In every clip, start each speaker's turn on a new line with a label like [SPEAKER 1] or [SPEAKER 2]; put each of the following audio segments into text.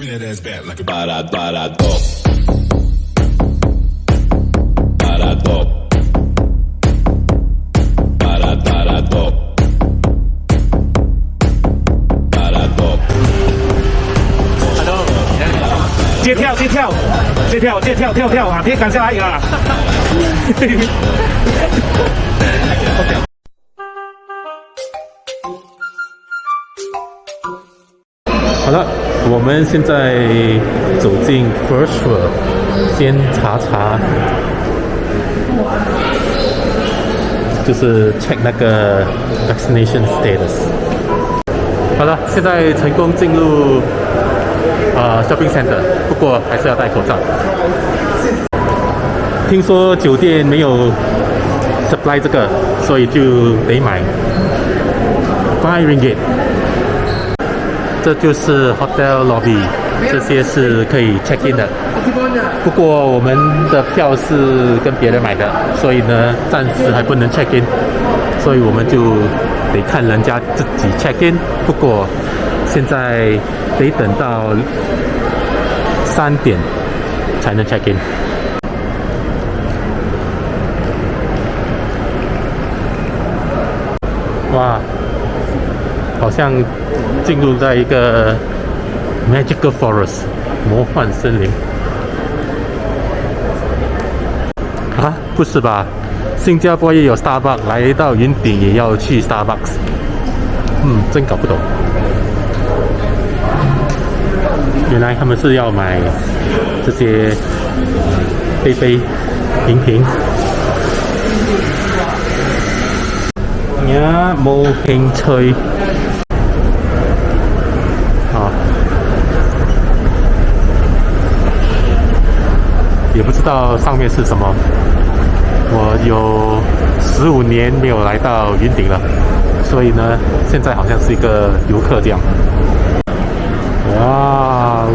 [SPEAKER 1] Bring that ass back like a
[SPEAKER 2] Barato. Barato. Barato. Barato.
[SPEAKER 3] Hello， 接跳啊！别赶下来啊！
[SPEAKER 4] 好了，我们现在走进 First World， 先查，就是 check 那个 vaccination status。好了，现在成功进入shopping center， 不过还是要戴口罩。听说酒店没有 supply 这个，所以就得买5 ringgit。这就是 hotel lobby， 这些是可以 check in 的。不过我们的票是跟别人买的，所以呢暂时还不能 check in， 所以我们就得看人家自己 check in。不过现在得等到3点才能 check in。哇，好像进入在一个 magical forest 魔幻森林啊？不是吧？新加坡也有 Starbucks， 来到云顶也要去 Starbucks。真搞不懂。原来他们是要买这些杯瓶。冇興趣。也不知道上面是什么。我有15年没有来到云顶了，所以呢，现在好像是一个游客这样。哇，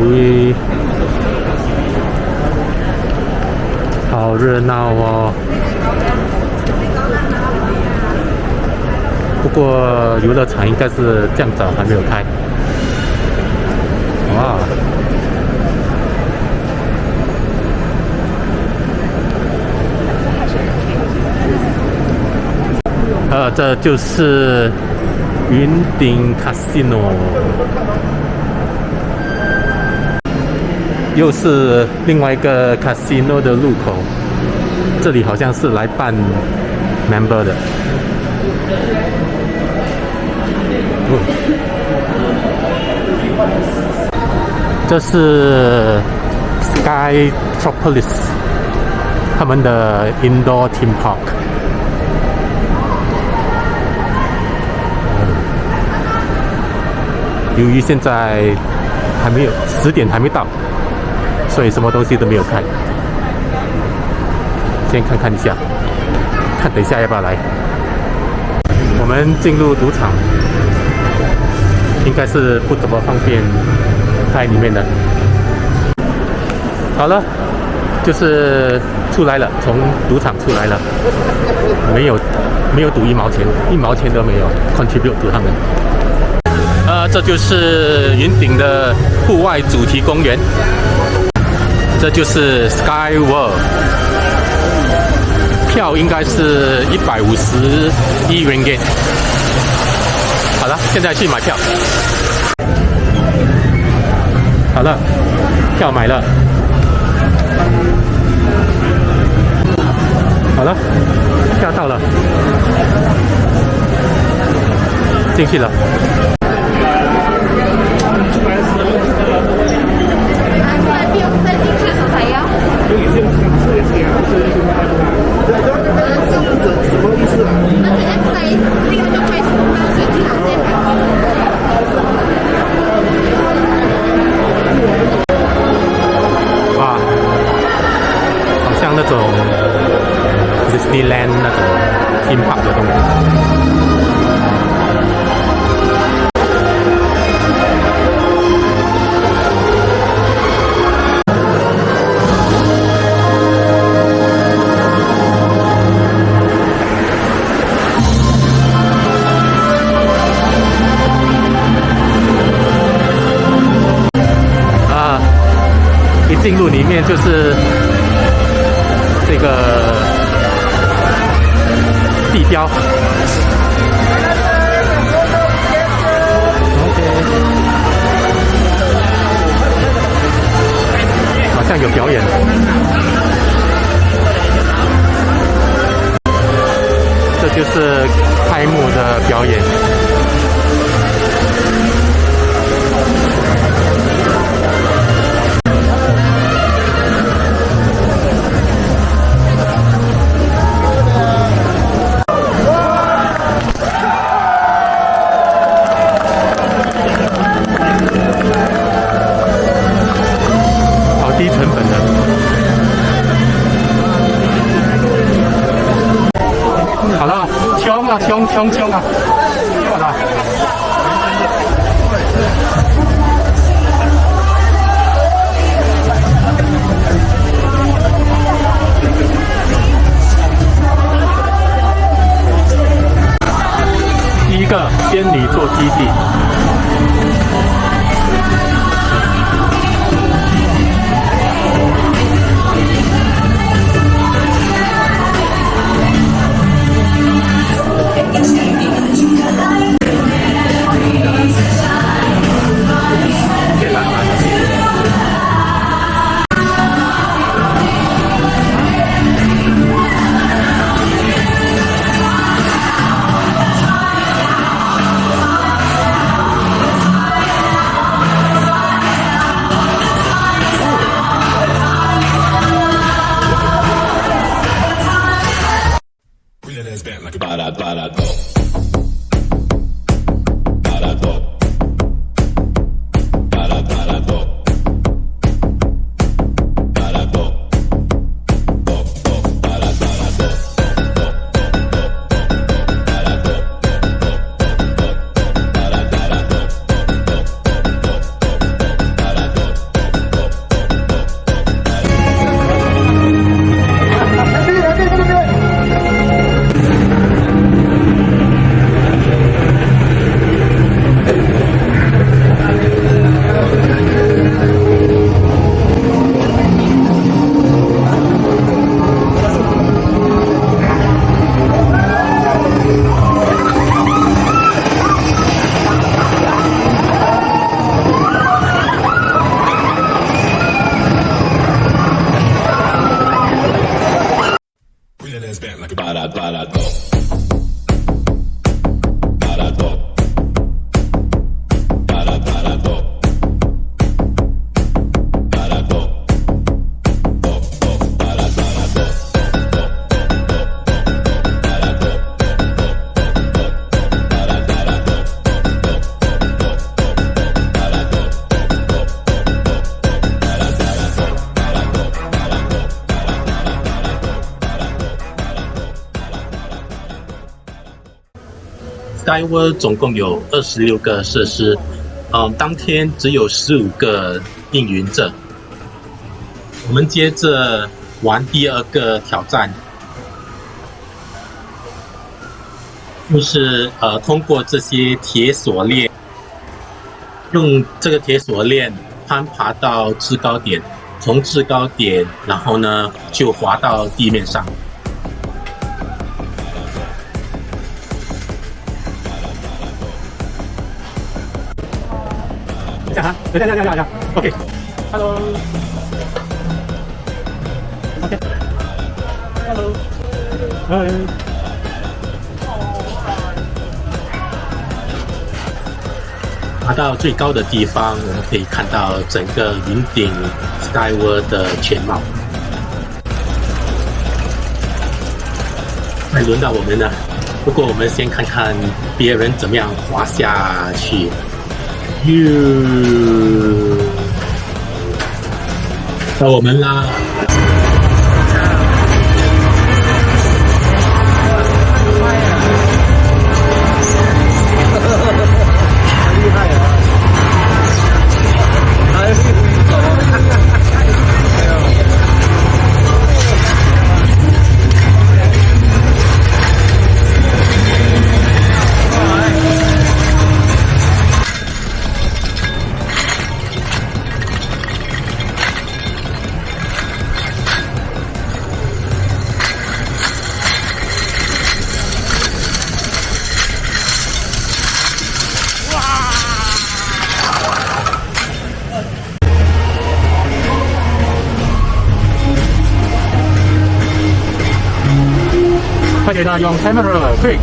[SPEAKER 4] 好热闹哦！不过游乐场应该是这样早还没有开。哇！这就是云顶 Casino， 又是另外一个 Casino 的入口。这里好像是来办 member 的。这是 Skytropolis 他们的 Indoor Theme Park。由于现在还没有10点还没到，所以什么东西都没有开。先看看一下，看等一下要不要来。我们进入赌场，应该是不怎么方便开里面的。好了，就是出来了，从赌场出来了，没有赌1毛钱，1毛钱都没有 contribute 给他们。这就是云顶的户外主题公园，这就是 Sky World， 票应该是151 ringgit。好了，现在去买票。好了，票买了。好了，票到了，进去了。哇，好像那种 Disneyland 那种 theme park 的东西。一进入里面就是这个地标。OK， 好像有表演。这就是开幕的表演。好低成本的。好了，冲啊，冲啊！好了。第一个仙女座基地。
[SPEAKER 2] Parado. Parado. Parado. Parado. Parado. Parado. Parado. Parado.
[SPEAKER 4] SkyWorld 总共有26个设施，当天只有15个应援者。我们接着玩第二个挑战，就是通过这些铁锁链，用这个铁锁链攀爬到制高点，从制高点，然后呢就滑到地面上。等下 ，OK， Hello，OK，Hello，爬到最高的地方，我们可以看到整个云顶 SkyWorld 的全貌。那轮到我们了，不过我们先看看别人怎么样滑下去。到我们啦！
[SPEAKER 1] 很厉害啊！还是
[SPEAKER 4] 快点啊，用 camera，quick。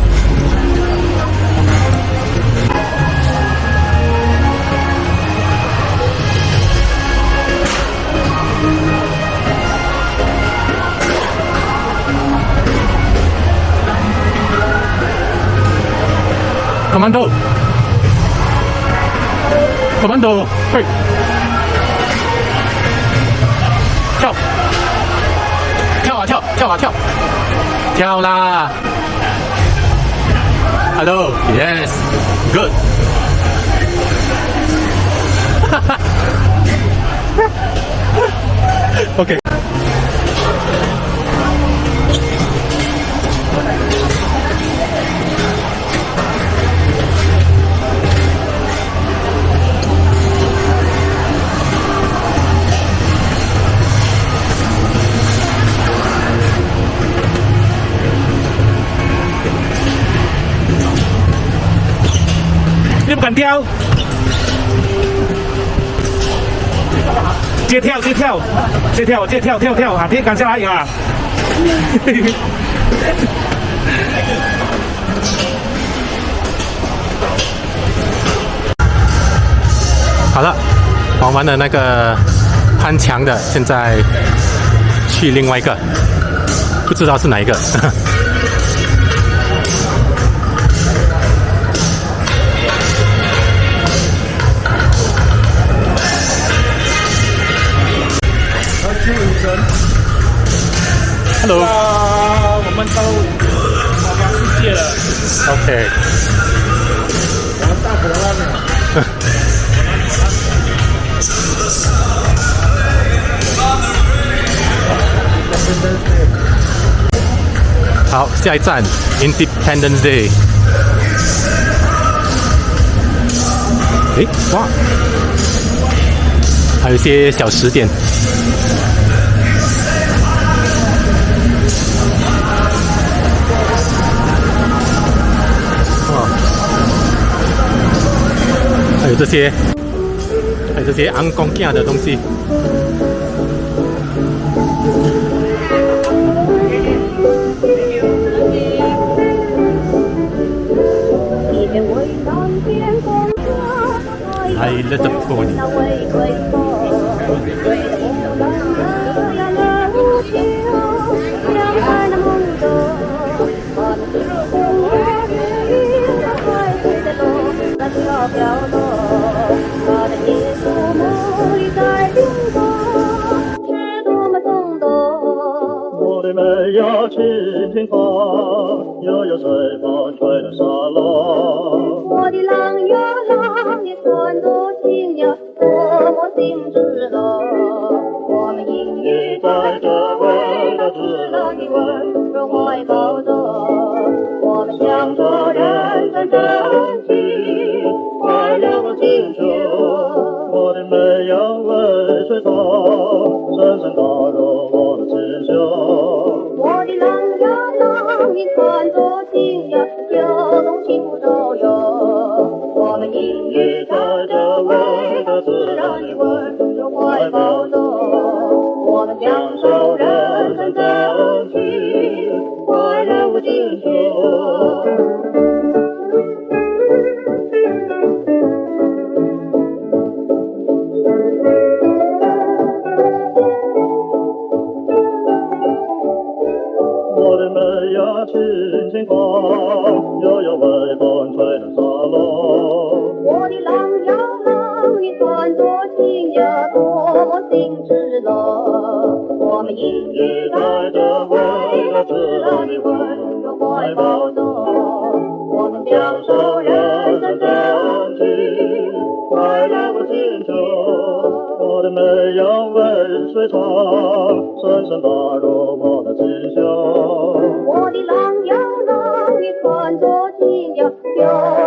[SPEAKER 4] Commando，quick，跳，跳啦 ！Hello，yes，good。OK。
[SPEAKER 3] 你不敢跳？接跳啊！别赶下来啊！
[SPEAKER 4] 好了，玩完了那个攀墙的，现在去另外一个，不知道是哪一个。Hello，
[SPEAKER 3] 我们都跑完世界了。
[SPEAKER 4] OK。
[SPEAKER 1] 我们大河湾了。
[SPEAKER 4] 好，下一站 Independence Day。诶，哇，还有一些小食点。还有这些昂公架的东西。I let the pony。
[SPEAKER 5] 我的妹呀，轻轻唱，悠悠随风吹了沙浪。
[SPEAKER 6] 我的郎呀郎，你穿着新呀，多么精致了。我们隐喻在这味道自然的温柔怀抱着，我们享受人生真情，快乐和清秋。
[SPEAKER 5] 我的妹呀，为谁唱，深深打入我的心胸。
[SPEAKER 6] 我的郎呀郎，你穿着新呀，就动心不周游。我们隐喻在这味道自然的温柔怀抱着，我们享受人生真情，快乐无尽头。
[SPEAKER 5] 我的妹呀，轻轻唱，悠悠微风吹了沙浪。
[SPEAKER 6] 我的郎呀郎，你穿着新呀，多么精致了。我们隐喻在这味道自然的温柔怀抱着，我们享受人生真情，快乐无尽头。
[SPEAKER 5] 我的妹呀，为谁唱，深深打入我的心胸。
[SPEAKER 6] 我的郎呀郎，你穿着新呀，就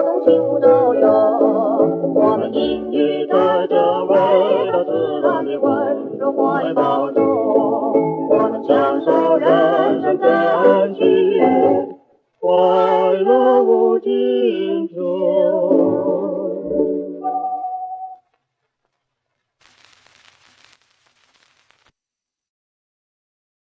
[SPEAKER 6] 动心不周游。我们隐喻在这味道自然的温柔怀抱中，我们享受人生真情。